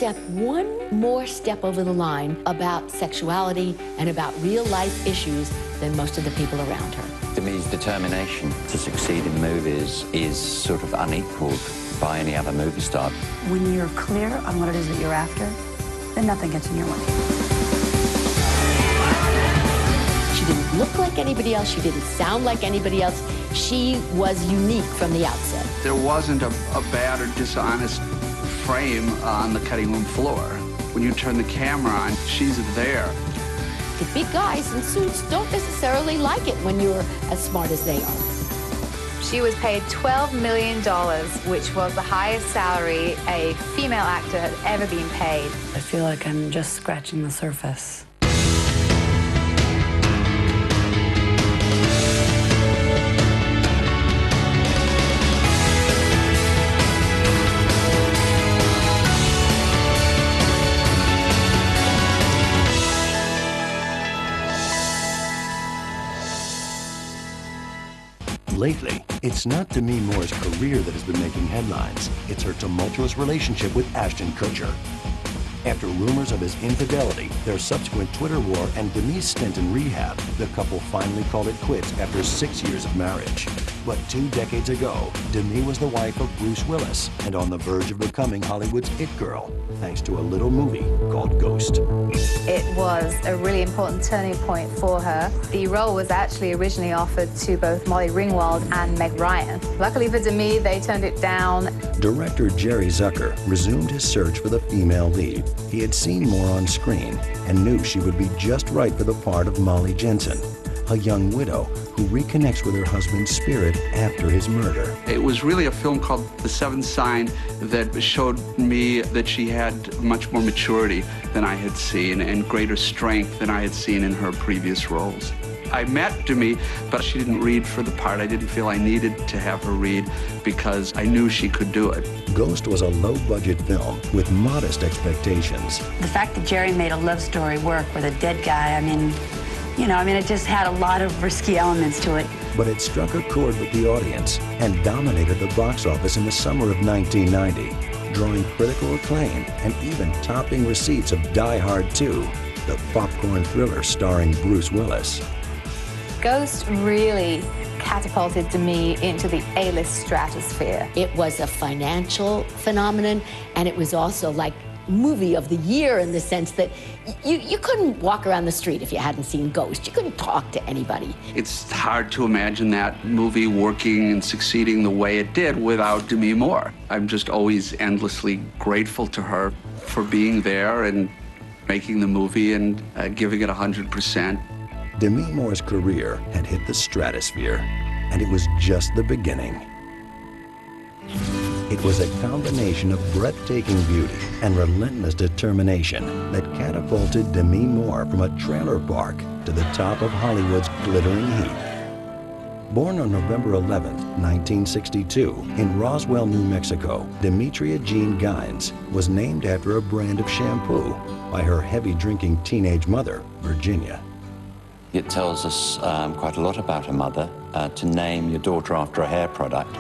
step one more step over the line about sexuality and about real-life issues than most of the people around her. Demy's determination to succeed in movies is sort of unequaled by any other movie star. When you're clear on what it is that you're after, then nothing gets in your way. She didn't look like anybody else. She didn't sound like anybody else. She was unique from the outset. There wasn't a bad or dishonest frame on the cutting room floor. When you turn the camera on, she's there. The big guys in suits don't necessarily like it when you're as smart as they are. She was paid $12 million, which was the highest salary a female actor had ever been paid. I feel like I'm just scratching the surface. Lately, it's not Demy Moor's career that has been making headlines. It's her tumultuous relationship with Ashton Kutcher. After rumors of his infidelity, their subsequent Twitter war, and Demy's stint in rehab, the couple finally called it quits after 6 years of marriage. But 2 decades ago, Demy was the wife of Bruce Willis and on the verge of becoming Hollywood's it girl, thanks to a little movie called Ghost. It was a really important turning point for her. The role was actually originally offered to both Molly Ringwald and Meg Ryan. Luckily for Demy, they turned it down. Director Jerry Zucker resumed his search for the female lead. He had seen Moore on screen and knew she would be just right for the part of Molly Jensen, a young widow who reconnects with her husband's spirit after his murder. It was really a film called The Seventh Sign that showed me that she had much more maturity than I had seen and greater strength than I had seen in her previous roles. I met Demy, but she didn't read for the part. I didn't feel I needed to have her read because I knew she could do it. Ghost was a low-budget film with modest expectations. The fact that Jerry made a love story work with a dead guy, it just had a lot of risky elements to it. But it struck a chord with the audience and dominated the box office in the summer of 1990, drawing critical acclaim and even topping receipts of Die Hard 2, the popcorn thriller starring Bruce Willis. Ghost really catapulted Demy into the A-list stratosphere. It was a financial phenomenon, and it was also like movie of the year in the sense that you couldn't walk around the street if you hadn't seen Ghost. You couldn't talk to anybody. It's hard to imagine that movie working and succeeding the way it did without Demy Moore. I'm just always endlessly grateful to her for being there and making the movie and giving it 100%. Demy Moore's career had hit the stratosphere, and it was just the beginning. It was a combination of breathtaking beauty and relentless determination that catapulted Demy Moore from a trailer park to the top of Hollywood's glittering heap. Born on November 11, 1962, in Roswell, New Mexico, Demetria Jean Gines was named after a brand of shampoo by her heavy-drinking teenage mother, Virginia. It tells us quite a lot about her mother. To name your daughter after a hair product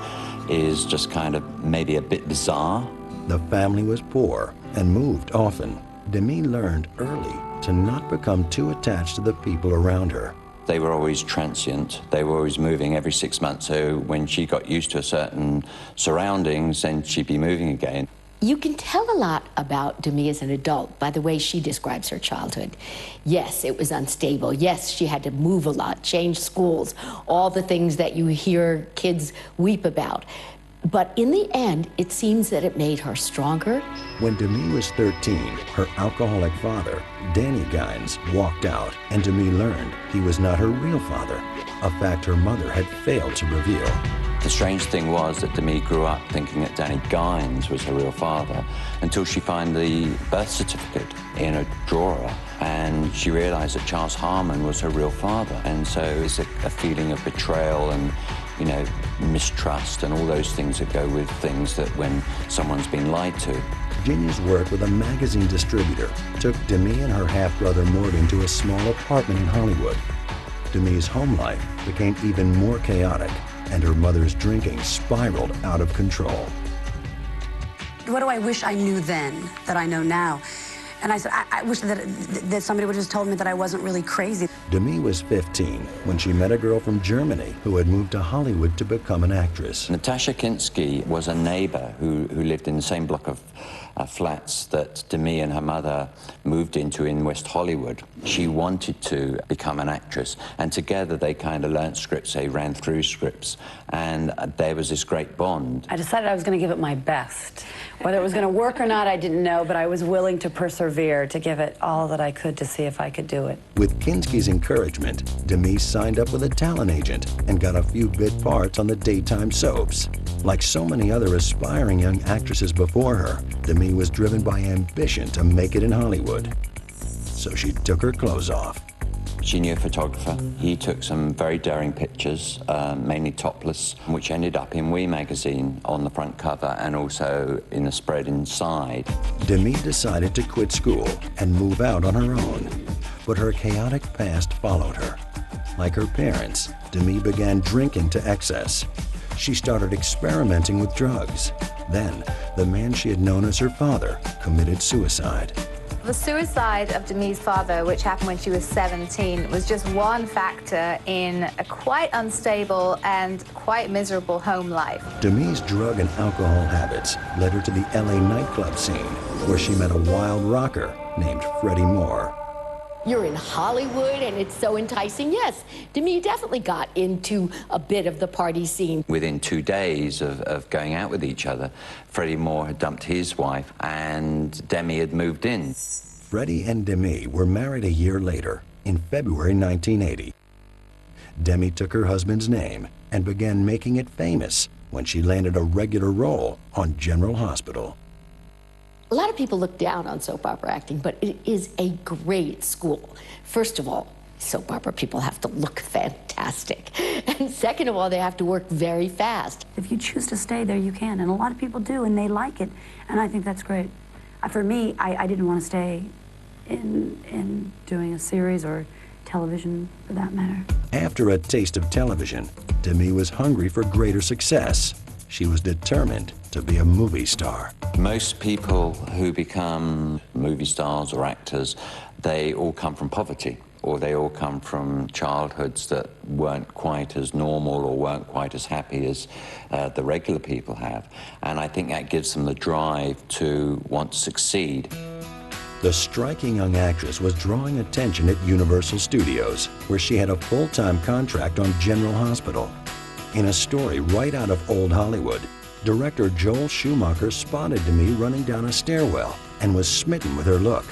is just kind of maybe a bit bizarre. The family was poor and moved often. Demy learned early to not become too attached to the people around her. They were always transient. They were always moving every 6 months. So when she got used to a certain surroundings, then she'd be moving again. You can tell a lot about Demy as an adult by the way she describes her childhood. Yes, it was unstable. Yes, she had to move a lot, change schools, all the things that you hear kids weep about. But in the end, it seems that it made her stronger. When Demy was 13, her alcoholic father, Danny Gines, walked out, and Demy learned he was not her real father, a fact her mother had failed to reveal. The strange thing was that Demy grew up thinking that Danny Gines was her real father until she found the birth certificate in a drawer and she realized that Charles Harmon was her real father. And so it's a feeling of betrayal and, mistrust and all those things that go with things that when someone's been lied to. Virginia's work with a magazine distributor took Demy and her half-brother Morgan to a small apartment in Hollywood. Demy's home life became even more chaotic, and her mother's drinking spiraled out of control. what do I wish I knew then that I know now? And I said, I wish that somebody would have just told me that I wasn't really crazy. Demy was 15 when she met a girl from Germany who had moved to Hollywood to become an actress. Natasha Kinski was a neighbor who lived in the same block of flats that Demy and her mother moved into in West Hollywood. She wanted to become an actress, and together they kind of learnt scripts, they ran through scripts, and there was this great bond. I decided I was going to give it my best. Whether it was going to work or not, I didn't know, but I was willing to persevere, to give it all that I could to see if I could do it. With Kinski's encouragement, Demy signed up with a talent agent and got a few bit parts on the daytime soaps. Like so many other aspiring young actresses before her, Demy was driven by ambition to make it in Hollywood. So she took her clothes off. She knew a photographer. He took some very daring pictures, mainly topless, which ended up in We magazine on the front cover and also in the spread inside. Demy decided to quit school and move out on her own, but her chaotic past followed her. Like her parents, Demy began drinking to excess. She started experimenting with drugs. Then, the man she had known as her father committed suicide. The suicide of Demy's father, which happened when she was 17, was just one factor in a quite unstable and quite miserable home life. Demy's drug and alcohol habits led her to the LA nightclub scene, where she met a wild rocker named Freddie Moor. You're in Hollywood and it's so enticing. Yes, Demy definitely got into a bit of the party scene. Within 2 days of going out with each other, Freddie Moor had dumped his wife and Demy had moved in. Freddie and Demy were married a year later, in February 1980. Demy took her husband's name and began making it famous when she landed a regular role on General Hospital. A lot of people look down on soap opera acting, but it is a great school. First of all, soap opera people have to look fantastic. And second of all, they have to work very fast. If you choose to stay there, you can. And a lot of people do, and they like it. And I think that's great. For me, I didn't want to stay in doing a series or television, for that matter. After a taste of television, Demy was hungry for greater success. She was determined to be a movie star. Most people who become movie stars or actors, they all come from poverty, or they all come from childhoods that weren't quite as normal or weren't quite as happy as the regular people have. And I think that gives them the drive to want to succeed. The striking young actress was drawing attention at Universal Studios, where she had a full-time contract on General Hospital. In a story right out of old Hollywood, director Joel Schumacher spotted Demy running down a stairwell and was smitten with her look.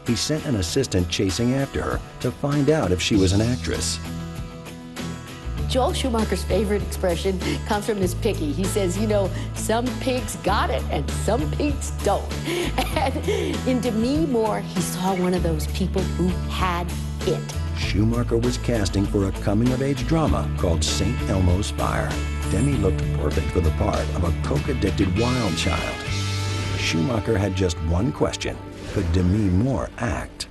He sent an assistant chasing after her to find out if she was an actress. Joel Schumacher's favorite expression comes from his picky. He says, you know, some pigs got it and some pigs don't. And in Demy Moore, he saw one of those people who had it. Schumacher was casting for a coming-of-age drama called St. Elmo's Fire. Demy looked perfect for the part of a coke-addicted wild child. Schumacher had just one question: could Demy Moore act?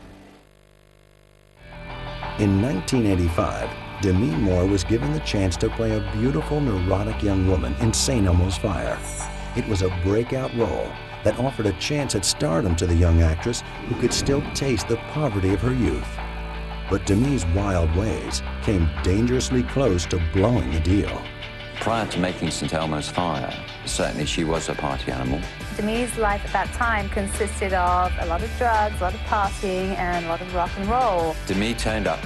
In 1985, Demy Moore was given the chance to play a beautiful, neurotic young woman in St. Elmo's Fire. It was a breakout role that offered a chance at stardom to the young actress who could still taste the poverty of her youth. But Demy's wild ways came dangerously close to blowing the deal. Prior to making St. Elmo's Fire, certainly she was a party animal. Demy's life at that time consisted of a lot of drugs, a lot of partying, and a lot of rock and roll. Demy turned up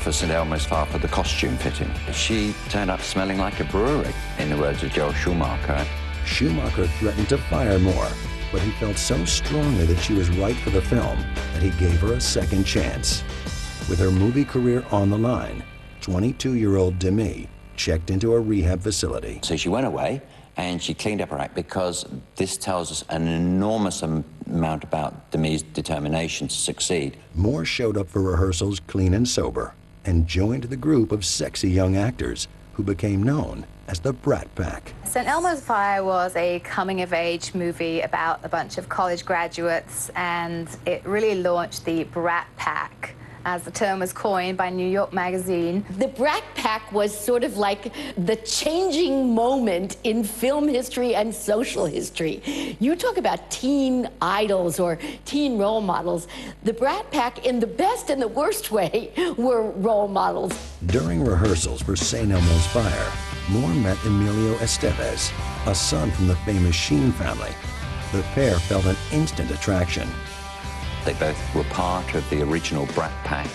for St. Elmo's Fire for the costume fitting. She turned up smelling like a brewery, in the words of Joel Schumacher. Schumacher threatened to fire Moore, but he felt so strongly that she was right for the film that he gave her a second chance. With her movie career on the line, 22-year-old Demy checked into a rehab facility. So she went away and she cleaned up her act, because this tells us an enormous amount about Demy's determination to succeed. Moore showed up for rehearsals clean and sober and joined the group of sexy young actors who became known as the Brat Pack. St. Elmo's Fire was a coming-of-age movie about a bunch of college graduates, and it really launched the Brat Pack as the term was coined by New York Magazine. The Brat Pack was sort of like the changing moment in film history and social history. You talk about teen idols or teen role models. The Brat Pack, in the best and the worst way, were role models. During rehearsals for St. Elmo's Fire, Moore met Emilio Estevez, a son from the famous Sheen family. The pair felt an instant attraction. They both were part of the original Brat Pack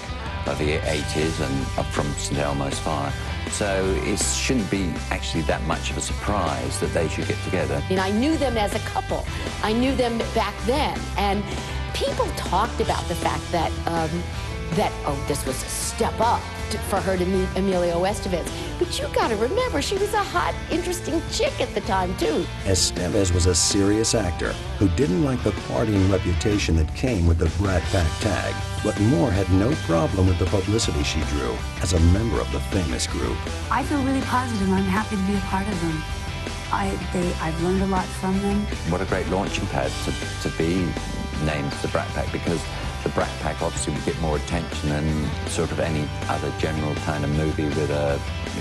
of the 80s and up from St. Elmo's Fire. So it shouldn't be actually that much of a surprise that they should get together. And I knew them as a couple. I knew them back then. And people talked about the fact that, oh, this was a step up for her to meet Emilio Estevez. But you gotta remember, she was a hot, interesting chick at the time, too. Estevez was a serious actor who didn't like the partying reputation that came with the Brat Pack tag. But Moore had no problem with the publicity she drew as a member of the famous group. I feel really positive. I'm happy to be a part of them. I've learned a lot from them. What a great launching pad to be named the Brat Pack, because the Brat Pack obviously would get more attention than sort of any other general kind of movie with a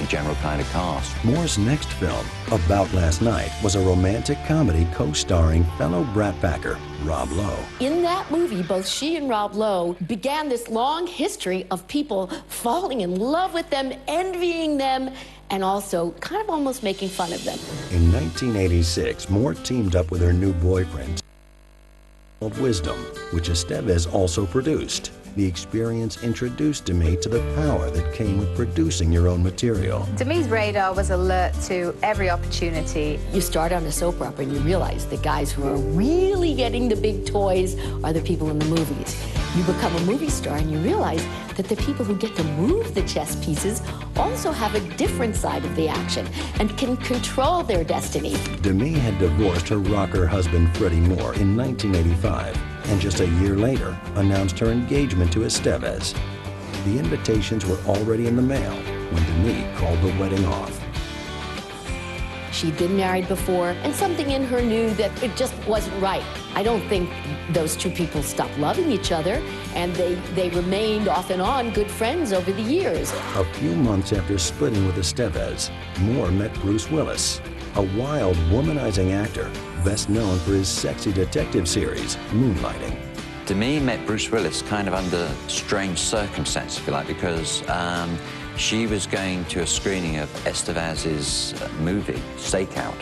general kind of cast. Moore's next film, About Last Night, was a romantic comedy co-starring fellow Brat Packer Rob Lowe. In that movie, both she and Rob Lowe began this long history of people falling in love with them, envying them, and also kind of almost making fun of them. In 1986, Moore teamed up with her new boyfriend, Wisdom, which Estevez also produced. The experience introduced Demy to the power that came with producing your own material. Demy's radar was alert to every opportunity. You start on a soap opera and you realize the guys who are really getting the big toys are the people in the movies. You become a movie star and you realize that the people who get to move the chess pieces also have a different side of the action and can control their destiny. Demy had divorced her rocker husband Freddie Moore in 1985, and just a year later announced her engagement to Estevez. The invitations were already in the mail when Demy called the wedding off. She'd been married before, and something in her knew that it just wasn't right. I don't think those two people stopped loving each other, and they remained off and on good friends over the years. A few months after splitting with Estevez, Moore met Bruce Willis, a wild, womanizing actor best known for his sexy detective series, Moonlighting. Demy met Bruce Willis kind of under strange circumstances, if you like, because she was going to a screening of Estevez's movie, Stakeout.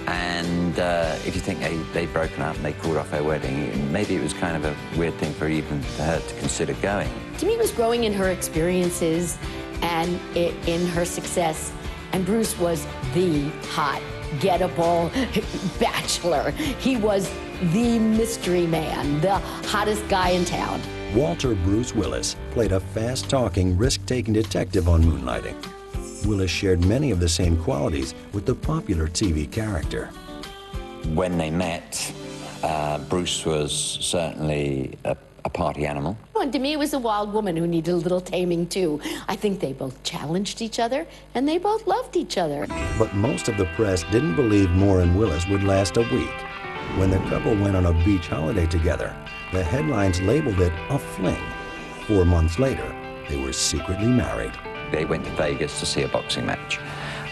And if you think they'd broken up and they called off their wedding, maybe it was kind of a weird thing for her to consider going. Demy was growing in her experiences and in her success, and Bruce was the hot, gettable bachelor. He was the mystery man, the hottest guy in town. Walter Bruce Willis played a fast-talking, risk-taking detective on Moonlighting. Willis shared many of the same qualities with the popular TV character. When they met, Bruce was certainly a party animal. And Demy was a wild woman who needed a little taming too. I think they both challenged each other, and they both loved each other. But most of the press didn't believe Moore and Willis would last a week. When the couple went on a beach holiday together, the headlines labeled it a fling. 4 months later, they were secretly married. They went to Vegas to see a boxing match,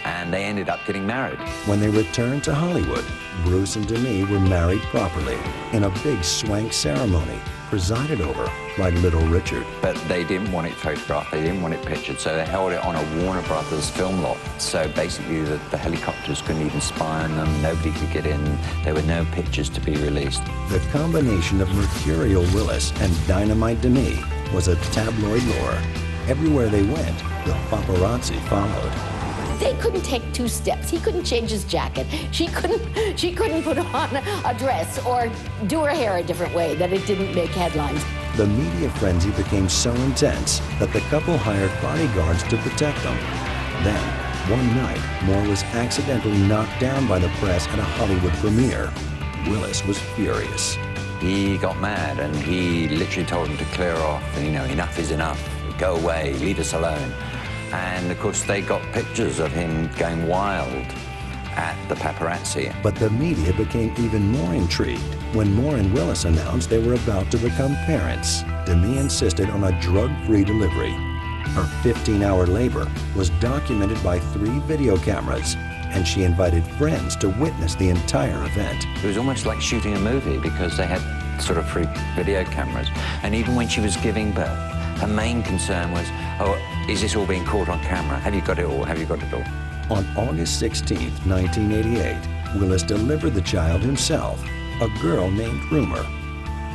and they ended up getting married. When they returned to Hollywood, Bruce and Demy were married properly in a big swank ceremony presided over by Little Richard. But they didn't want it photographed, they didn't want it pictured, so they held it on a Warner Brothers film lot. So basically the helicopters couldn't even spy on them, nobody could get in, there were no pictures to be released. The combination of mercurial Willis and dynamite Demy was a tabloid lure. Everywhere they went, the paparazzi followed. They couldn't take 2 steps. He couldn't change his jacket. She couldn't put on a dress or do her hair a different way that it didn't make headlines. The media frenzy became so intense that the couple hired bodyguards to protect them. Then, one night, Moore was accidentally knocked down by the press at a Hollywood premiere. Willis was furious. He got mad and he literally told them to clear off, and enough is enough, go away, leave us alone. And of course they got pictures of him going wild at the paparazzi. But the media became even more intrigued when Moore and Willis announced they were about to become parents. Demy insisted on a drug-free delivery. Her 15-hour labor was documented by 3 video cameras, and she invited friends to witness the entire event. It was almost like shooting a movie because they had sort of 3 video cameras. And even when she was giving birth, her main concern was, oh, is this all being caught on camera? Have you got it all? Have you got it all? On August 16, 1988, Willis delivered the child himself, a girl named Rumor.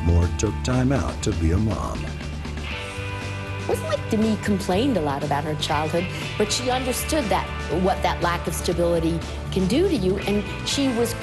Moor took time out to be a mom. It wasn't like Demy complained a lot about her childhood, but she understood that what that lack of stability can do to you, and she was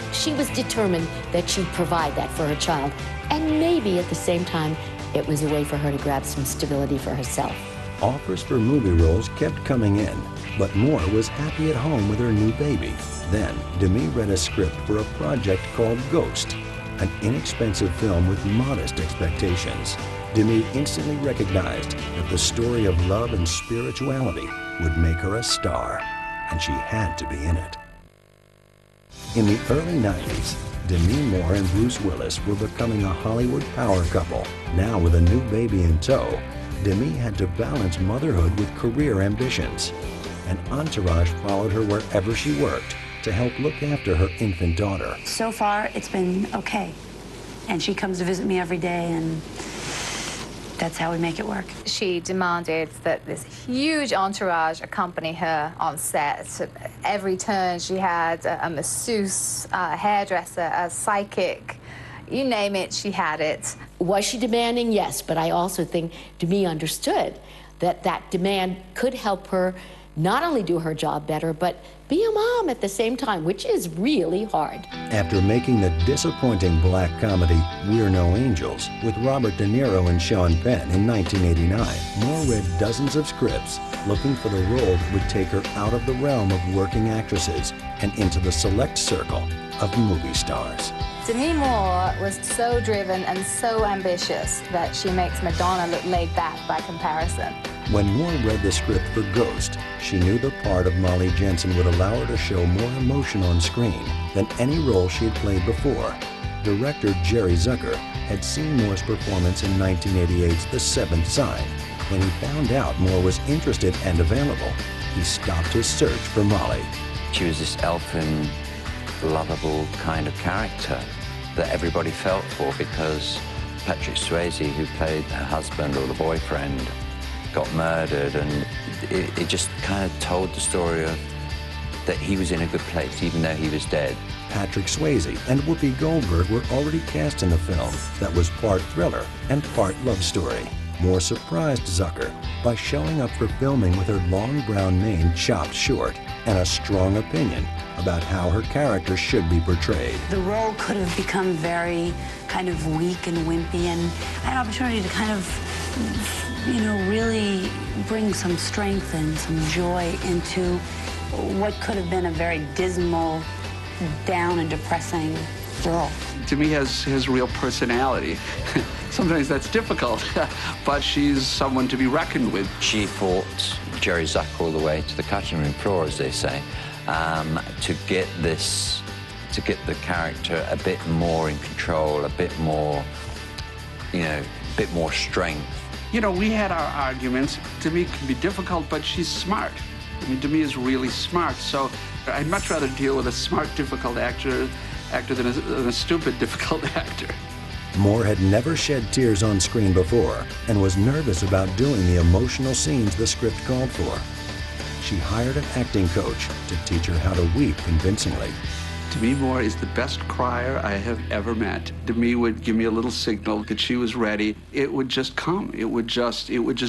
determined that she'd provide that for her child. And maybe at the same time, it was a way for her to grab some stability for herself. Offers for movie roles kept coming in, but Moor was happy at home with her new baby. Then, Demy read a script for a project called Ghost, an inexpensive film with modest expectations. Demy instantly recognized that the story of love and spirituality would make her a star, and she had to be in it. In the early 90s, Demy Moore and Bruce Willis were becoming a Hollywood power couple. Now with a new baby in tow, Demy had to balance motherhood with career ambitions. An entourage followed her wherever she worked to help look after her infant daughter. So far, it's been okay. And she comes to visit me every day, and that's how we make it work. She demanded that this huge entourage accompany her on set. Every turn she had a masseuse, a hairdresser, a psychic, you name it, she had it. Was she demanding? Yes, but I also think Demy understood that that demand could help her not only do her job better, but be a mom at the same time, which is really hard. After making the disappointing black comedy We're No Angels with Robert De Niro and Sean Penn in 1989, Moore read dozens of scripts looking for the role that would take her out of the realm of working actresses and into the select circle of movie stars. Demy Moore was so driven and so ambitious that she makes Madonna look laid back by comparison. When Moore read the script for Ghost, she knew the part of Molly Jensen would allow her to show more emotion on screen than any role she had played before. Director Jerry Zucker had seen Moore's performance in 1988's The Seventh Sign. When he found out Moore was interested and available, he stopped his search for Molly. She was this elfin, lovable kind of character that everybody felt for because Patrick Swayze, who played her husband or the boyfriend, got murdered, and it just kind of told the story of that he was in a good place even though he was dead. Patrick Swayze and Whoopi Goldberg were already cast in the film that was part thriller and part love story. Moore surprised Zucker by showing up for filming with her long brown mane chopped short and a strong opinion about how her character should be portrayed. The role could have become very kind of weak and wimpy, and I had an opportunity to kind of, you know, really bring some strength and some joy into what could have been a very dismal, down and depressing role. Demy has real personality. Sometimes that's difficult, but she's someone to be reckoned with. She fought Jerry Zucker all the way to the cutting room floor, as they say, to get the character a bit more in control, a bit more, you know, a bit more strength. You know, we had our arguments. Demy can be difficult, but she's smart. I mean, Demy is really smart, so I'd much rather deal with a smart, difficult actor than a stupid, difficult actor. Moore had never shed tears on screen before and was nervous about doing the emotional scenes the script called for. She hired an acting coach to teach her how to weep convincingly. Demy Moore is the best crier I have ever met. Demy would give me a little signal that she was ready. It would just come. It would just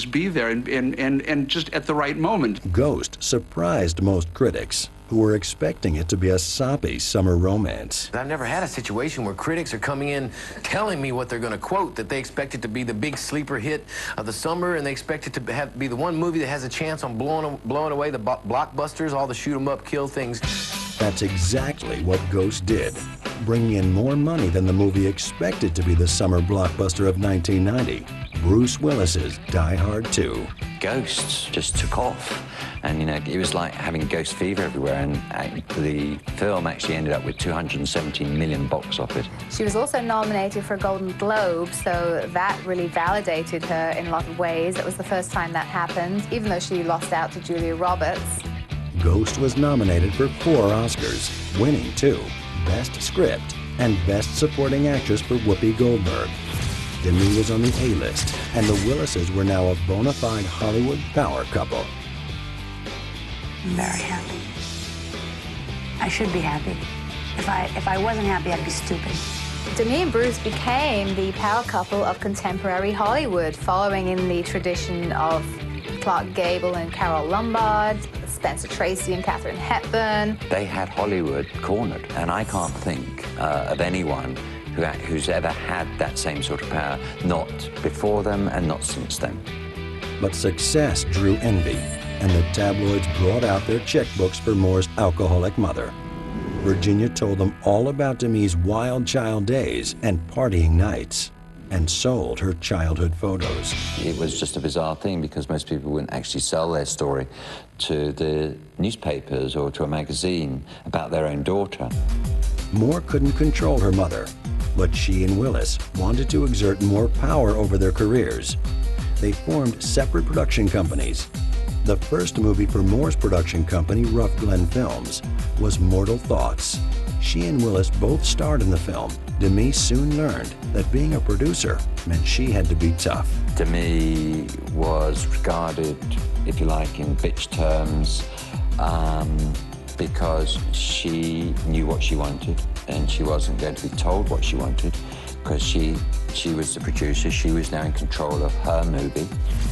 be there and just at the right moment. Ghost surprised most critics, who were expecting it to be a soppy summer romance. I've never had a situation where critics are coming in telling me what they're going to quote, that they expect it to be the big sleeper hit of the summer, and they expect it to be the one movie that has a chance on blowing away the blockbusters, all the shoot 'em up, kill things. That's exactly what Ghost did, bringing in more money than the movie expected to be the summer blockbuster of 1990, Bruce Willis's Die Hard 2. Ghosts just took off. And, you know, it was like having ghost fever everywhere, and the film actually ended up with $217 million box office. She was also nominated for a Golden Globe, so that really validated her in a lot of ways. It was the first time that happened, even though she lost out to Julia Roberts. Ghost was nominated for 4 Oscars, winning 2, Best Script and Best Supporting Actress for Whoopi Goldberg. Demy was on the A-list, and the Willises were now a bona fide Hollywood power couple. I'm very happy. I should be happy. If I wasn't happy, I'd be stupid. Demy and Bruce became the power couple of contemporary Hollywood, following in the tradition of Clark Gable and Carole Lombard, Spencer Tracy and Katharine Hepburn. They had Hollywood cornered, and I can't think of anyone who's ever had that same sort of power, not before them and not since then. But success drew envy, and the tabloids brought out their checkbooks for Moor's alcoholic mother. Virginia told them all about Demy's wild child days and partying nights, and sold her childhood photos. It was just a bizarre thing because most people wouldn't actually sell their story to the newspapers or to a magazine about their own daughter. Moor couldn't control her mother, but she and Willis wanted to exert more power over their careers. They formed separate production companies. The first movie for Moor's production company, Rough Glen Films, was Mortal Thoughts. She and Willis both starred in the film. Demy soon learned that being a producer meant she had to be tough. Demy was regarded, if you like, in bitch terms, because she knew what she wanted and she wasn't going to be told what she wanted, because she was the producer. She was now in control of her movie.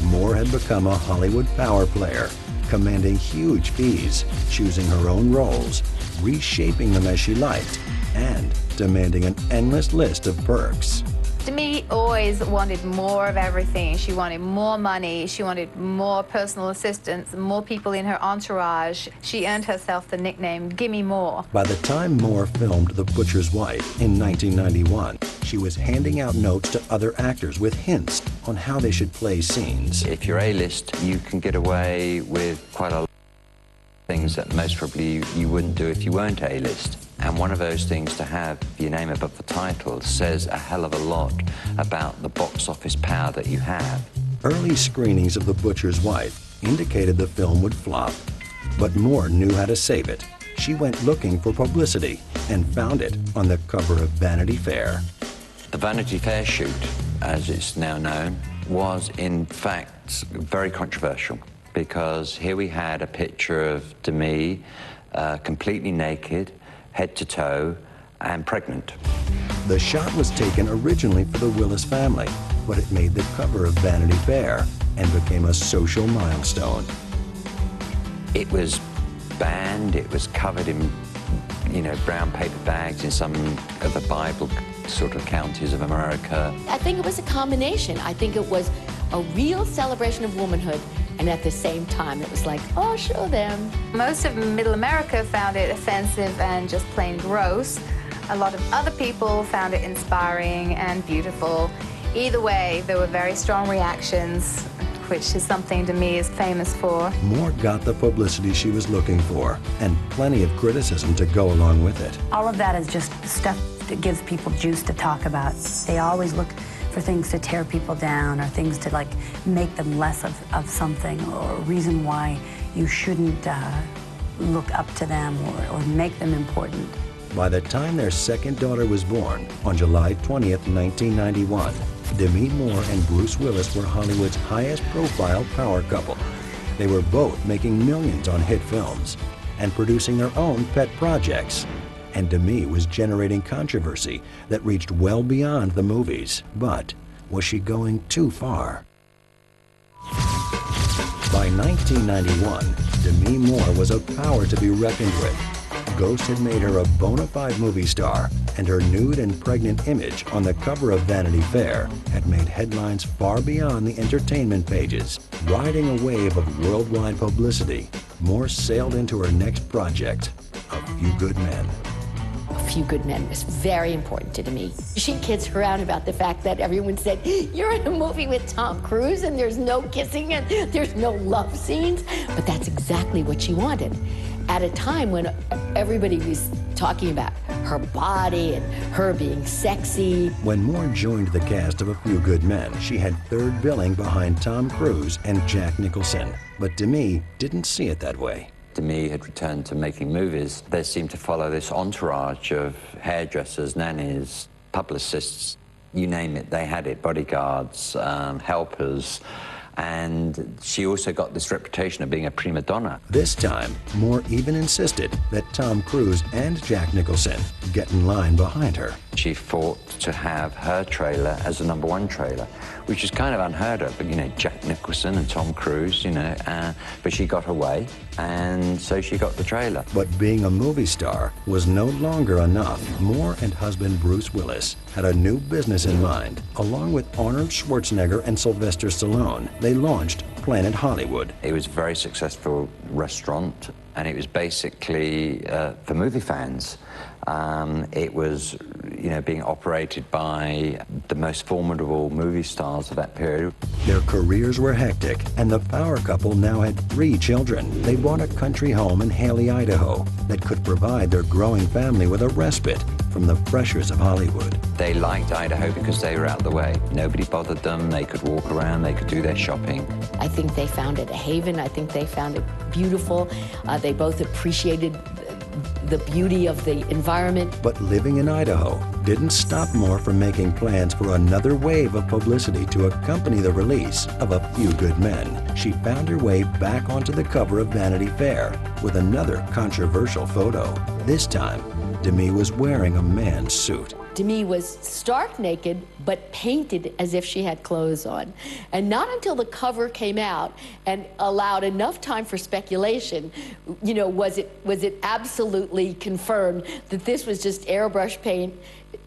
Moor had become a Hollywood power player, commanding huge fees, choosing her own roles, reshaping them as she liked, and demanding an endless list of perks. Demy always wanted more of everything. She wanted more money, she wanted more personal assistants, more people in her entourage. She earned herself the nickname Gimme Moor. By the time Moor filmed The Butcher's Wife in 1991, she was handing out notes to other actors with hints on how they should play scenes. If you're A-list, you can get away with quite a lot of things that most probably you wouldn't do if you weren't A-list. And one of those things to have your name above the title says a hell of a lot about the box office power that you have. Early screenings of The Butcher's Wife indicated the film would flop, but Moor knew how to save it. She went looking for publicity and found it on the cover of Vanity Fair. The Vanity Fair shoot, as it's now known, was in fact very controversial, because here we had a picture of Demy completely naked, head to toe, and pregnant. The shot was taken originally for the Willis family, but it made the cover of Vanity Fair and became a social milestone. It was banned, it was covered in, brown paper bags in some of the Bible sort of counties of America. I think it was a combination. I think it was a real celebration of womanhood, and at the same time it was like, oh, show them. Most of Middle America found it offensive and just plain gross. A lot of other people found it inspiring and beautiful. Either way, there were very strong reactions, which is something Demy is famous for. Moor got the publicity she was looking for, and plenty of criticism to go along with it. All of that is just stuff that gives people juice to talk about. They always look for things to tear people down or things to make them less of something, or a reason why you shouldn't look up to them or make them important. By the time their second daughter was born, on July 20th, 1991, Demy Moor and Bruce Willis were Hollywood's highest profile power couple. They were both making millions on hit films and producing their own pet projects. And Demy was generating controversy that reached well beyond the movies. But was she going too far? By 1991, Demy Moor was a power to be reckoned with. Ghost had made her a bona fide movie star, and her nude and pregnant image on the cover of Vanity Fair had made headlines far beyond the entertainment pages. Riding a wave of worldwide publicity, Moor sailed into her next project, A Few Good Men. A Few Good Men was very important to me. She kids around about the fact that everyone said, you're in a movie with Tom Cruise and there's no kissing and there's no love scenes. But that's exactly what she wanted. At a time when everybody was talking about her body and her being sexy. When Moor joined the cast of A Few Good Men, she had third billing behind Tom Cruise and Jack Nicholson. But Demy didn't see it that way. Demy had returned to making movies. They seemed to follow this entourage of hairdressers, nannies, publicists, you name it, they had it, bodyguards, helpers. And she also got this reputation of being a prima donna. This time, Moor even insisted that Tom Cruise and Jack Nicholson get in line behind her. She fought to have her trailer as a #1 trailer, which is kind of unheard of. But, you know, Jack Nicholson and Tom Cruise, you know, but she got her way, and so she got the trailer. But being a movie star was no longer enough. Moor and husband Bruce Willis had a new business in mind. Along with Arnold Schwarzenegger and Sylvester Stallone, they launched Planet Hollywood. It was a very successful restaurant, and it was basically for movie fans. It was, you know, being operated by the most formidable movie stars of that period. Their careers were hectic, and the power couple now had 3 children. They bought a country home in Haley, Idaho, that could provide their growing family with a respite from the pressures of Hollywood. They liked Idaho because they were out of the way. Nobody bothered them. They could walk around. They could do their shopping. I think they found it a haven. I think they found it beautiful. They both appreciated the beauty of the environment. But living in Idaho didn't stop Moor from making plans for another wave of publicity to accompany the release of A Few Good Men. She found her way back onto the cover of Vanity Fair with another controversial photo. This time, Demy was wearing a man's suit. Demy was stark naked, but painted as if she had clothes on. And not until the cover came out and allowed enough time for speculation, you know, was it absolutely confirmed that this was just airbrush paint,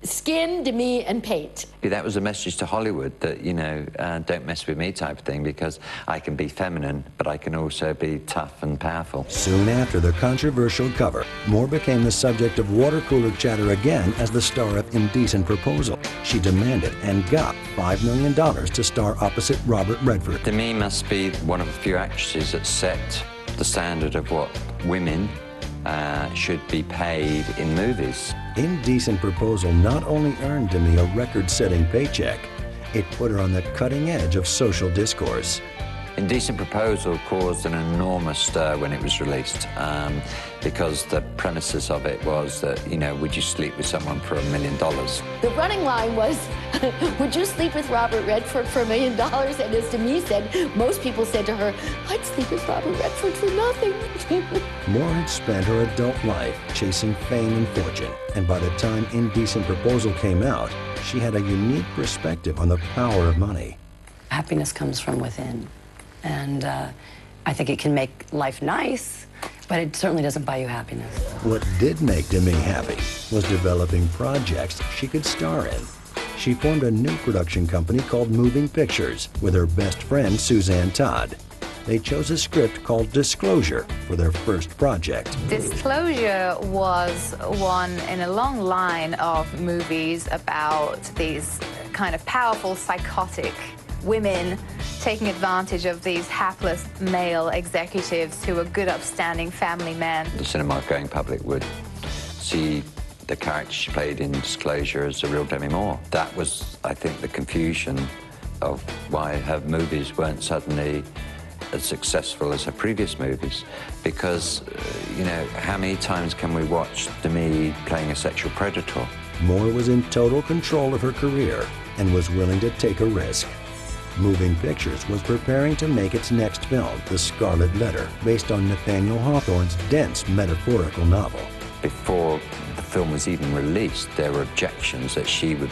skin, Demy, and paint. That was a message to Hollywood that, you know, don't mess with me type of thing, because I can be feminine, but I can also be tough and powerful. Soon after the controversial cover, Moor became the subject of water cooler chatter again as the star of Indecent Proposal. She demanded and got $5 million to star opposite Robert Redford. Demy must be one of the few actresses that set the standard of what women should be paid in movies. Indecent Proposal not only earned Demy a record-setting paycheck, it put her on the cutting edge of social discourse. Indecent Proposal caused an enormous stir when it was released, because the premises of it was that, you know, would you sleep with someone for $1 million? The running line was, would you sleep with Robert Redford for $1 million? And as Demy said, most people said to her, I'd sleep with Robert Redford for nothing. Moor had spent her adult life chasing fame and fortune, and by the time Indecent Proposal came out, she had a unique perspective on the power of money. Happiness comes from within. And I think it can make life nice, but it certainly doesn't buy you happiness. What did make Demy happy was developing projects she could star in. She formed a new production company called Moving Pictures with her best friend, Suzanne Todd. They chose a script called Disclosure for their first project. Disclosure was one in a long line of movies about these kind of powerful, psychotic women taking advantage of these hapless male executives who are good, upstanding family men. The cinema-going public would see the character she played in Disclosure as a real Demy Moor. That was, I think, the confusion of why her movies weren't suddenly as successful as her previous movies, because, you know, how many times can we watch Demy playing a sexual predator? Moor was in total control of her career and was willing to take a risk. Moving Pictures was preparing to make its next film, The Scarlet Letter, based on Nathaniel Hawthorne's dense metaphorical novel. Before the film was even released, there were objections that she would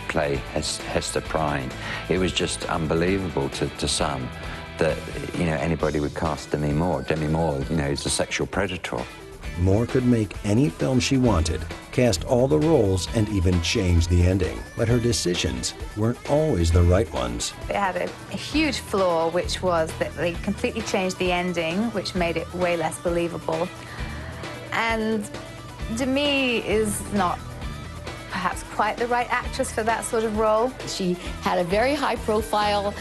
play Hester Prynne. It was just unbelievable to some that, you know, anybody would cast Demy Moor. Demy Moor, you know, is a sexual predator. Moore could make any film she wanted, cast all the roles, and even change the ending. But her decisions weren't always the right ones. It had a huge flaw, which was that they completely changed the ending, which made it way less believable. And Demy is not perhaps quite the right actress for that sort of role. She had a very high profile.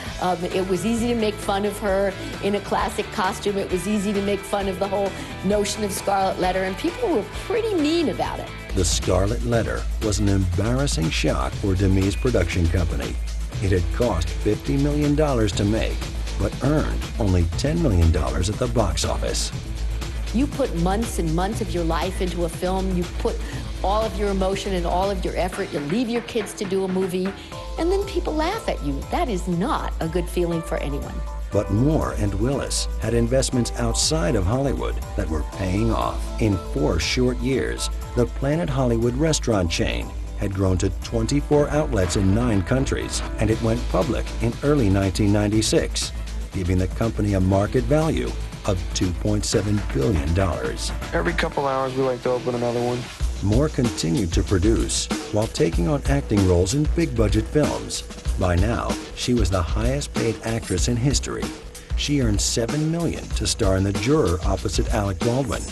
It was easy to make fun of her in a classic costume. It was easy to make fun of the whole notion of Scarlet Letter, and people were pretty mean about it. The Scarlet Letter was an embarrassing shock for Demy's production company. It had cost $50 million to make, but earned only $10 million at the box office. You put months and months of your life into a film, you put all of your emotion and all of your effort, you leave your kids to do a movie, and then people laugh at you. That is not a good feeling for anyone. But Moore and Willis had investments outside of Hollywood that were paying off. In 4 short years, the Planet Hollywood restaurant chain had grown to 24 outlets in 9 countries, and it went public in early 1996, giving the company a market value of $2.7 billion. Every couple hours, we like to open another one. Moore continued to produce while taking on acting roles in big-budget films. By now, she was the highest-paid actress in history. She earned $7 million to star in The Juror opposite Alec Baldwin.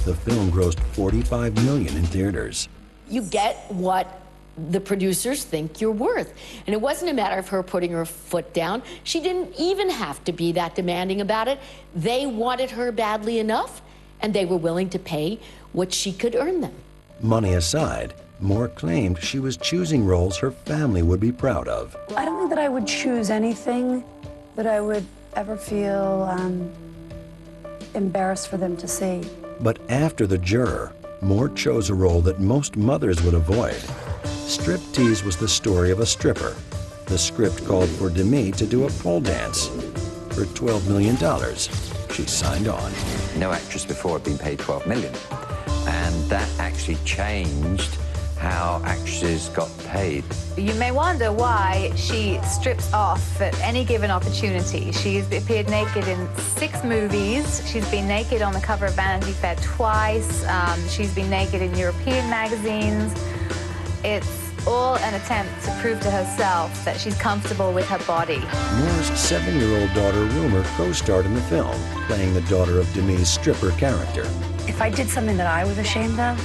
The film grossed $45 million in theaters. You get what the producers think you're worth. And it wasn't a matter of her putting her foot down. She didn't even have to be that demanding about it. They wanted her badly enough, and they were willing to pay what she could earn them. Money aside, Moore claimed she was choosing roles her family would be proud of. I don't think that I would choose anything that I would ever feel embarrassed for them to see. But after The Juror, Moore chose a role that most mothers would avoid. Striptease was the story of a stripper. The script called for Demy to do a pole dance. For $12 million, she signed on. No actress before had been paid $12 million. And that actually changed how actresses got paid. You may wonder why she strips off at any given opportunity. She's appeared naked in 6 movies. She's been naked on the cover of Vanity Fair twice. She's been naked in European magazines. It's all an attempt to prove to herself that she's comfortable with her body. Moore's 7-year-old daughter, Rumor, co-starred in the film, playing the daughter of Demy's stripper character. If I did something that I was ashamed of,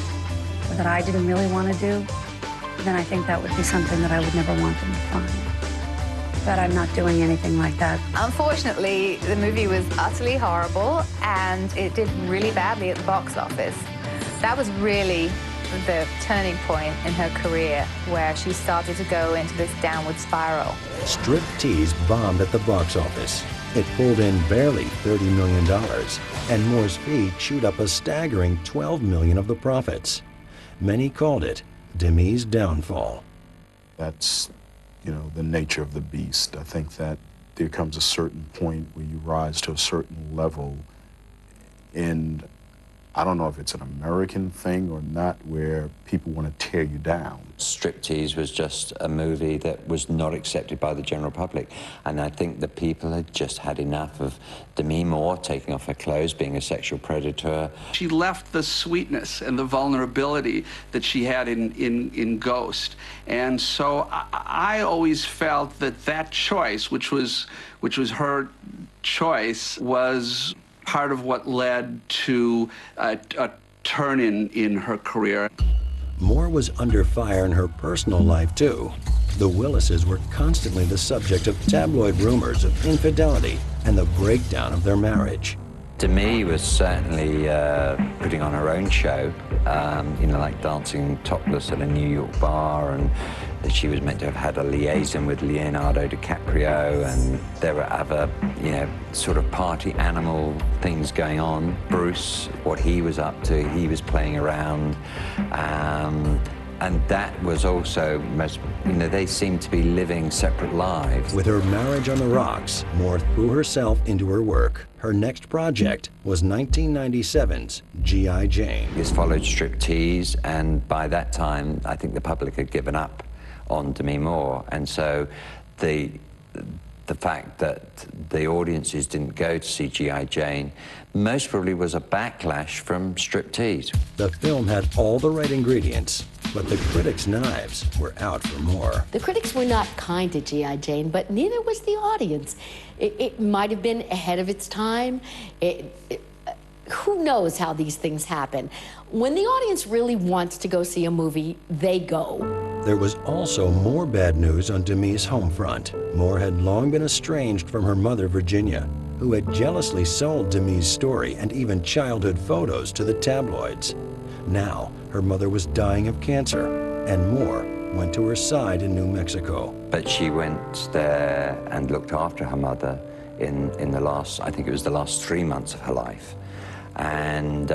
or that I didn't really want to do, then I think that would be something that I would never want them to find. But I'm not doing anything like that. Unfortunately, the movie was utterly horrible, and it did really badly at the box office. That was really the turning point in her career, where she started to go into this downward spiral. Striptease bombed at the box office. It pulled in barely $30 million, and Moore's fee chewed up a staggering $12 million of the profits. Many called it Demy's downfall. That's, the nature of the beast. I think that there comes a certain point where you rise to a certain level, and I don't know if it's an American thing or not, where people want to tear you down. Striptease was just a movie that was not accepted by the general public. And I think the people had just had enough of Demy Moore taking off her clothes, being a sexual predator. She left the sweetness and the vulnerability that she had in Ghost. And so I always felt that choice, which was her choice, was part of what led to a turn in her career. Moore was under fire in her personal life, too. The Willises were constantly the subject of tabloid rumors of infidelity and the breakdown of their marriage. Demy was certainly putting on her own show, like dancing topless at a New York bar, and she was meant to have had a liaison with Leonardo DiCaprio, and there were other, sort of party animal things going on. Bruce, what he was up to, he was playing around, and that was also they seemed to be living separate lives. With her marriage on the rocks, Moore threw herself into her work. Her next project was 1997's G.I. Jane. This followed Striptease, and by that time, I think the public had given up on Demy Moore, and so the the fact that the audiences didn't go to see G.I. Jane most probably was a backlash from striptease. The film had all the right ingredients, but the critics' knives were out for more. The critics were not kind to G.I. Jane, but neither was the audience. It might have been ahead of its time. Who knows how these things happen? When the audience really wants to go see a movie, they go. There was also more bad news on Demy's home front. Moor had long been estranged from her mother, Virginia, who had jealously sold Demy's story and even childhood photos to the tabloids. Now, her mother was dying of cancer, and Moor went to her side in New Mexico. But she went there and looked after her mother in the last, I think it was the last 3 months of her life. And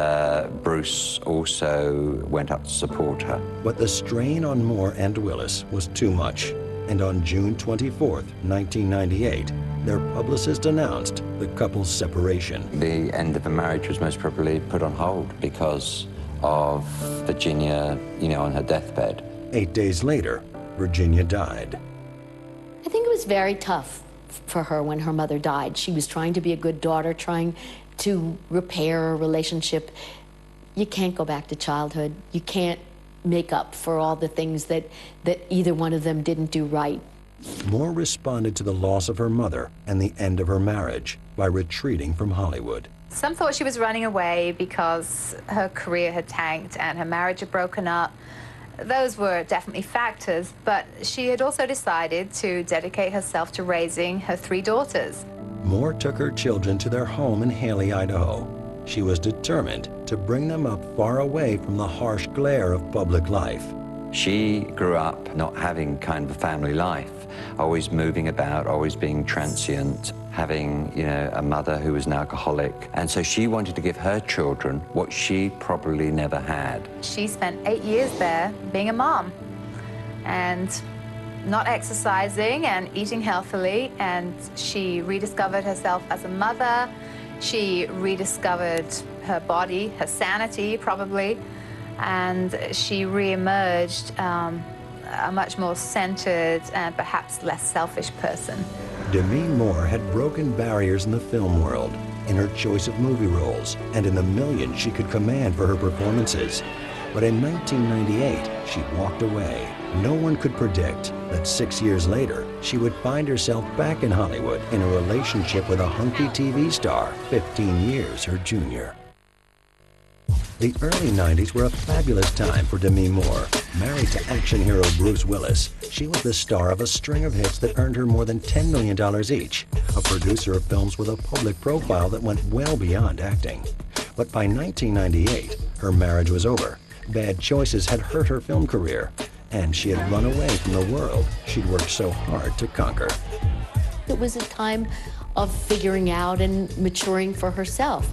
Bruce also went up to support her. But the strain on Moor and Willis was too much. And on June 24th, 1998, their publicist announced the couple's separation. The end of the marriage was most probably put on hold because of Virginia, on her deathbed. 8 days later, Virginia died. I think it was very tough for her when her mother died. She was trying to be a good daughter, trying to repair a relationship. You can't go back to childhood. You can't make up for all the things that either one of them didn't do right. Moor responded to the loss of her mother and the end of her marriage by retreating from Hollywood. Some thought she was running away because her career had tanked and her marriage had broken up. Those were definitely factors, but she had also decided to dedicate herself to raising her 3 daughters. Moor took her children to their home in Haley, Idaho. She was determined to bring them up far away from the harsh glare of public life. She grew up not having kind of a family life, always moving about, always being transient, having, a mother who was an alcoholic. And so she wanted to give her children what she probably never had. She spent 8 years there being a mom and not exercising and eating healthily, and she rediscovered herself as a mother. She rediscovered her body, her sanity probably, and she re-emerged a much more centered and perhaps less selfish person. Demy Moor had broken barriers in the film world, in her choice of movie roles, and in the millions she could command for her performances. But in 1998, she walked away. No one could predict that 6 years later, she would find herself back in Hollywood in a relationship with a hunky TV star 15 years her junior. The early 90s were a fabulous time for Demy Moor. Married to action hero Bruce Willis, she was the star of a string of hits that earned her more than $10 million each, a producer of films with a public profile that went well beyond acting. But by 1998, her marriage was over. Bad choices had hurt her film career, and she had run away from the world she'd worked so hard to conquer. It was a time of figuring out and maturing for herself,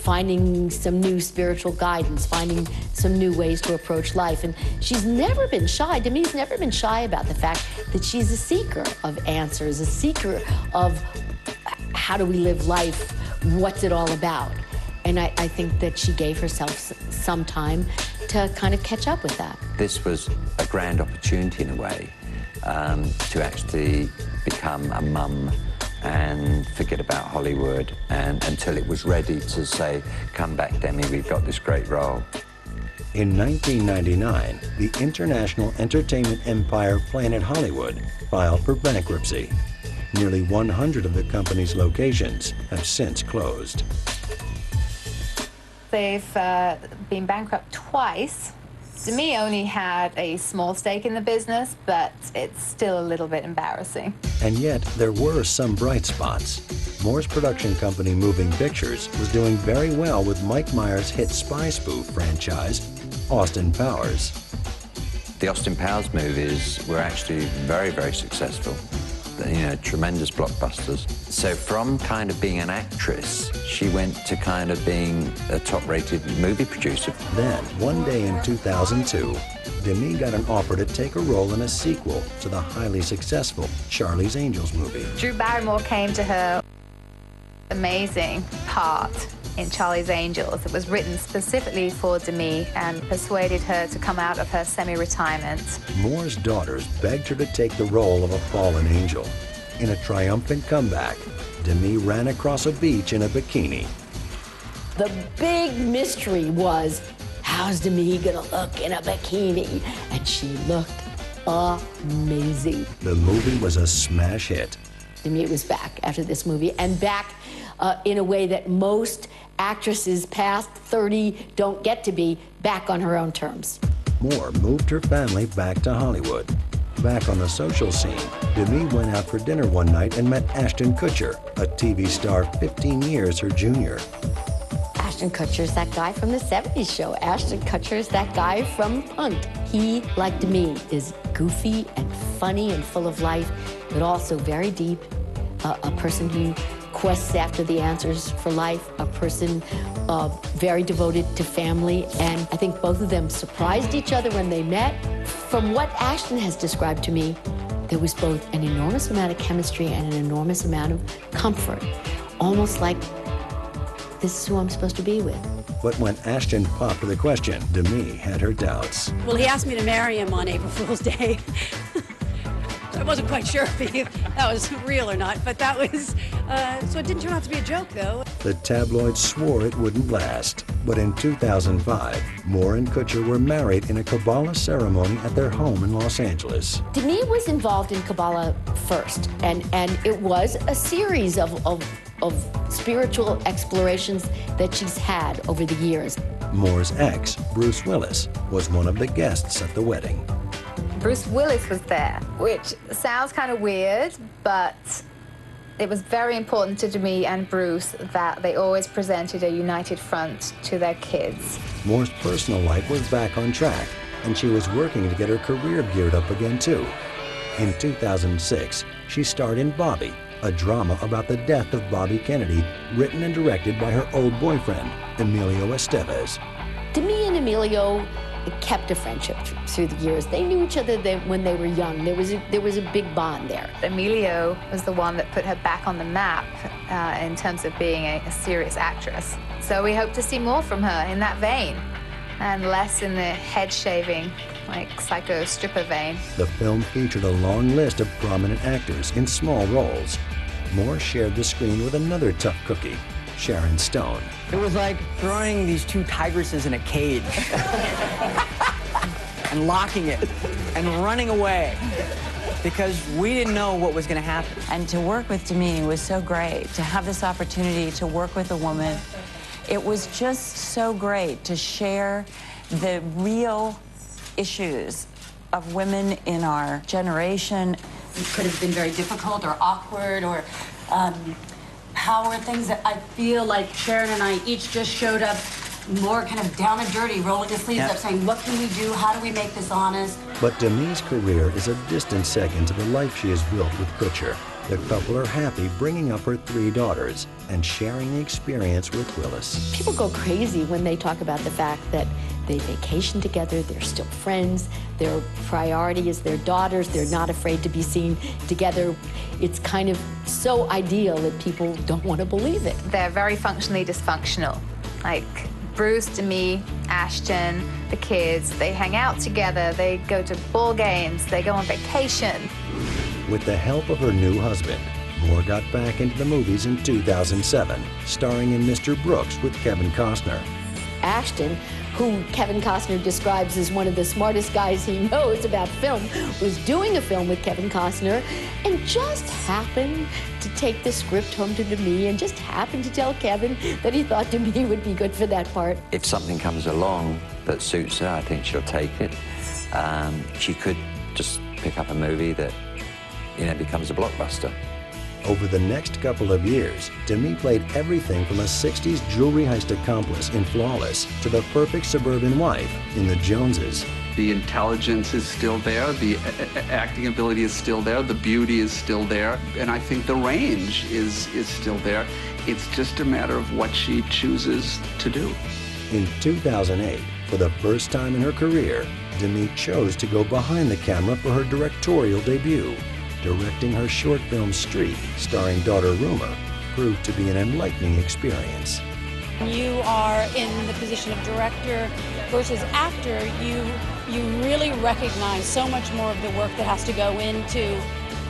finding some new spiritual guidance, finding some new ways to approach life. And she's never been shy. Demy's never been shy about the fact that she's a seeker of answers, a seeker of how do we live life, what's it all about. And I think that she gave herself some time to kind of catch up with that. This was a grand opportunity in a way to actually become a mum and forget about Hollywood and until it was ready to say, come back, Demy, we've got this great role. In 1999, the international entertainment empire Planet Hollywood filed for bankruptcy. Nearly 100 of the company's locations have since closed. They've been bankrupt twice. Demy only had a small stake in the business, but it's still a little bit embarrassing. And yet, there were some bright spots. Moor's production company, Moving Pictures, was doing very well with Mike Myers' hit spy spoof franchise, Austin Powers. The Austin Powers movies were actually very, very successful. Tremendous blockbusters. So from kind of being an actress, she went to kind of being a top-rated movie producer. Then, one day in 2002, Demy got an offer to take a role in a sequel to the highly successful Charlie's Angels movie. Drew Barrymore came to her amazing part in Charlie's Angels. It was written specifically for Demy and persuaded her to come out of her semi-retirement. Moor's daughters begged her to take the role of a fallen angel. In a triumphant comeback, Demy ran across a beach in a bikini. The big mystery was, how's Demy gonna look in a bikini? And she looked amazing. The movie was a smash hit. Demy was back after this movie, and back in a way that most actresses past 30 don't get to be, back on her own terms. Moor moved her family back to Hollywood. Back on the social scene, Demy went out for dinner one night and met Ashton Kutcher, a TV star 15 years her junior. Ashton Kutcher's that guy from the 70s show. Ashton Kutcher's that guy from Punk'd. He, like Demy, is goofy and funny and full of life, but also very deep. A person who quests after the answers for life, a person very devoted to family, and I think both of them surprised each other when they met. From what Ashton has described to me, there was both an enormous amount of chemistry and an enormous amount of comfort, almost like this is who I'm supposed to be with. But when Ashton popped the question, Demy had her doubts. Well, he asked me to marry him on April Fool's Day. I wasn't quite sure if that was real or not, but that was, so it didn't turn out to be a joke, though. The tabloids swore it wouldn't last. But in 2005, Moor and Kutcher were married in a Kabbalah ceremony at their home in Los Angeles. Demy was involved in Kabbalah first, and it was a series of spiritual explorations that she's had over the years. Moor's ex, Bruce Willis, was one of the guests at the wedding. Bruce Willis was there, which sounds kind of weird, but it was very important to Demy and Bruce that they always presented a united front to their kids. Moor's personal life was back on track, and she was working to get her career geared up again, too. In 2006, she starred in Bobby, a drama about the death of Bobby Kennedy, written and directed by her old boyfriend, Emilio Estevez. Demy and Emilio kept a friendship through the years. They knew each other when they were young. There was a big bond there. Emilio was the one that put her back on the map in terms of being a serious actress. So we hope to see more from her in that vein, and less in the head-shaving, like psycho stripper vein. The film featured a long list of prominent actors in small roles. Moor shared the screen with another tough cookie, Sharon Stone. It was like throwing these two tigresses in a cage and locking it and running away because we didn't know what was going to happen. And to work with Demy was so great. To have this opportunity to work with a woman, it was just so great to share the real issues of women in our generation. It could have been very difficult or awkward or how are things that I feel like Sharon and I each just showed up more kind of down and dirty, rolling the sleeves up, saying, what can we do? How do we make this honest? But Demy's career is a distant second to the life she has built with Kutcher. The couple are happy bringing up her 3 daughters and sharing the experience with Willis. People go crazy when they talk about the fact that they vacation together, they're still friends, their priority is their daughters, they're not afraid to be seen together. It's kind of so ideal that people don't want to believe it. They're very functionally dysfunctional. Like Bruce, Demy, Ashton, the kids, they hang out together, they go to ball games, they go on vacation. With the help of her new husband, Moor got back into the movies in 2007, starring in Mr. Brooks with Kevin Costner. Ashton, who Kevin Costner describes as one of the smartest guys he knows about film, was doing a film with Kevin Costner and just happened to take the script home to Demy and just happened to tell Kevin that he thought Demy would be good for that part. If something comes along that suits her, I think she'll take it. She could just pick up a movie that, becomes a blockbuster. Over the next couple of years, Demy played everything from a 60s jewelry heist accomplice in Flawless to the perfect suburban wife in The Joneses. The intelligence is still there, the acting ability is still there, the beauty is still there, and I think the range is still there. It's just a matter of what she chooses to do. In 2008, for the first time in her career, Demy chose to go behind the camera for her directorial debut. Directing her short film Street, starring daughter Rumor, proved to be an enlightening experience. You are in the position of director versus actor. You really recognize so much more of the work that has to go into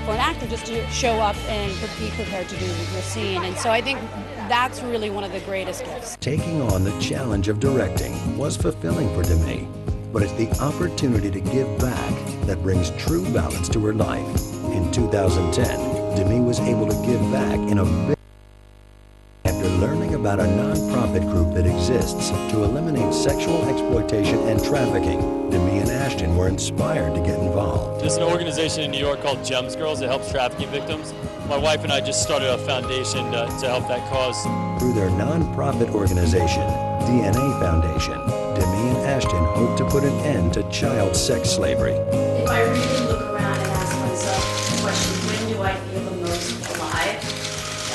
for for an actor just to show up and be prepared to do your scene. And so I think that's really one of the greatest gifts. Taking on the challenge of directing was fulfilling for Demy, but it's the opportunity to give back that brings true balance to her life. In 2010, Demy was able to give back in a big after learning about a non-profit group that exists to eliminate sexual exploitation and trafficking. Demy and Ashton were inspired to get involved. There's an organization in New York called GEMS Girls that helps trafficking victims. My wife and I just started a foundation to help that cause. Through their non-profit organization, DNA Foundation, Demy and Ashton hope to put an end to child sex slavery. If I really look around and ask myself the question, when do I feel the most alive?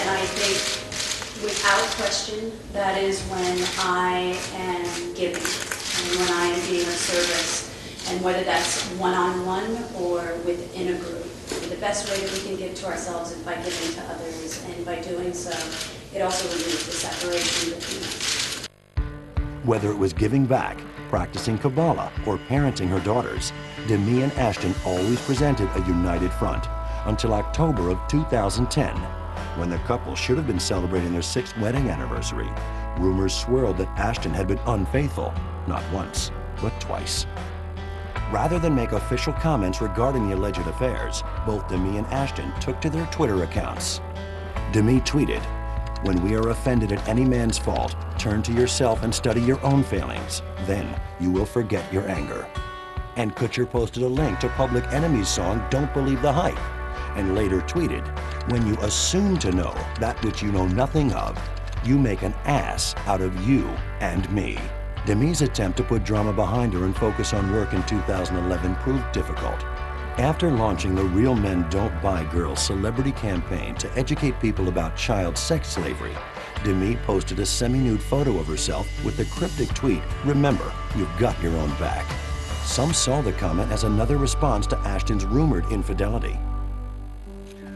And I think, without question, that is when I am giving and when I am being of service, and whether that's one-on-one or within a group. The best way that we can give to ourselves is by giving to others, and by doing so, it also removes the separation between us. Whether it was giving back, practicing Kabbalah, or parenting her daughters, Demy and Ashton always presented a united front until October of 2010. When the couple should have been celebrating their 6th wedding anniversary, rumors swirled that Ashton had been unfaithful, not once, but twice. Rather than make official comments regarding the alleged affairs, both Demy and Ashton took to their Twitter accounts. Demy tweeted, "When we are offended at any man's fault, turn to yourself and study your own failings. Then you will forget your anger." And Kutcher posted a link to Public Enemy's song, "Don't Believe the Hype," and later tweeted, "When you assume to know that which you know nothing of, you make an ass out of you and me." Demy's attempt to put drama behind her and focus on work in 2011 proved difficult. After launching the Real Men Don't Buy Girls celebrity campaign to educate people about child sex slavery, Demy posted a semi-nude photo of herself with the cryptic tweet, "Remember, you've got your own back." Some saw the comment as another response to Ashton's rumored infidelity.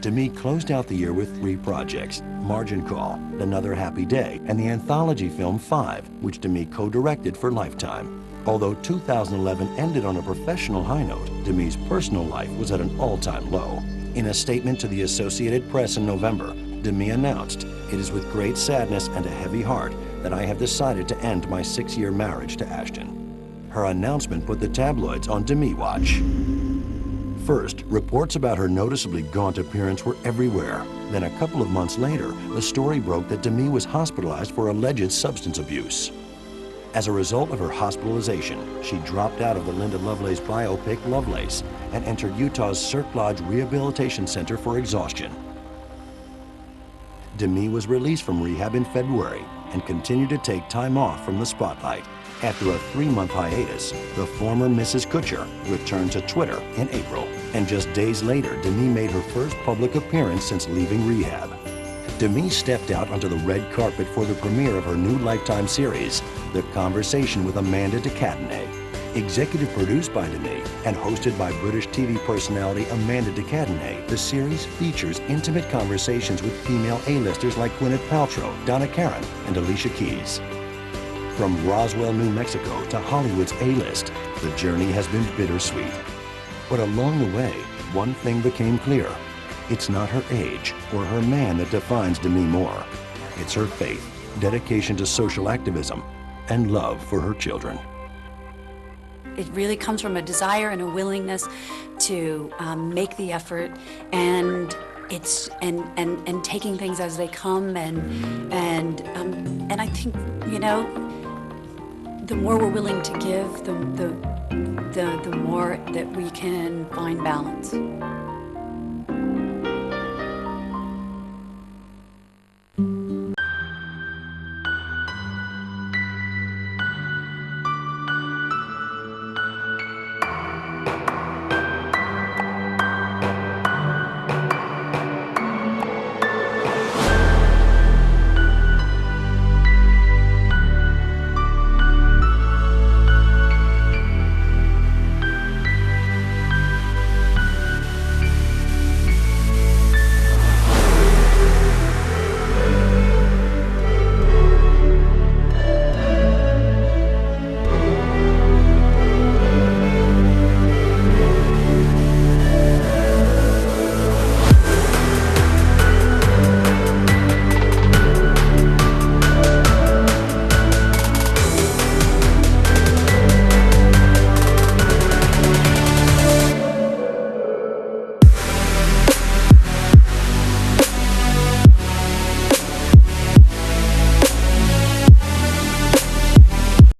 Demy closed out the year with 3 projects: Margin Call, Another Happy Day, and the anthology film 5, which Demy co-directed for Lifetime. Although 2011 ended on a professional high note, Demy's personal life was at an all-time low. In a statement to the Associated Press in November, Demy announced, "It is with great sadness and a heavy heart that I have decided to end my 6-year marriage to Ashton." Her announcement put the tabloids on Demy watch. First, reports about her noticeably gaunt appearance were everywhere. Then a couple of months later, the story broke that Demy was hospitalized for alleged substance abuse. As a result of her hospitalization, she dropped out of the Linda Lovelace biopic Lovelace and entered Utah's Cirque Lodge Rehabilitation Center for exhaustion. Demy was released from rehab in February and continued to take time off from the spotlight. After a 3-month hiatus, the former Mrs. Kutcher returned to Twitter in April. And just days later, Demy made her first public appearance since leaving rehab. Demy stepped out onto the red carpet for the premiere of her new Lifetime series, The Conversation with Amanda de Cadenet. Executive produced by Demy and hosted by British TV personality Amanda de Cadenet, the series features intimate conversations with female A-listers like Gwyneth Paltrow, Donna Karan, and Alicia Keys. From Roswell, New Mexico to Hollywood's A-list, the journey has been bittersweet. But along the way, one thing became clear. It's not her age or her man that defines Demy Moor. It's her faith, dedication to social activism, and love for her children. It really comes from a desire and a willingness to make the effort, and it's and taking things as they come, and I think, you know, the more we're willing to give, the more that we can find balance.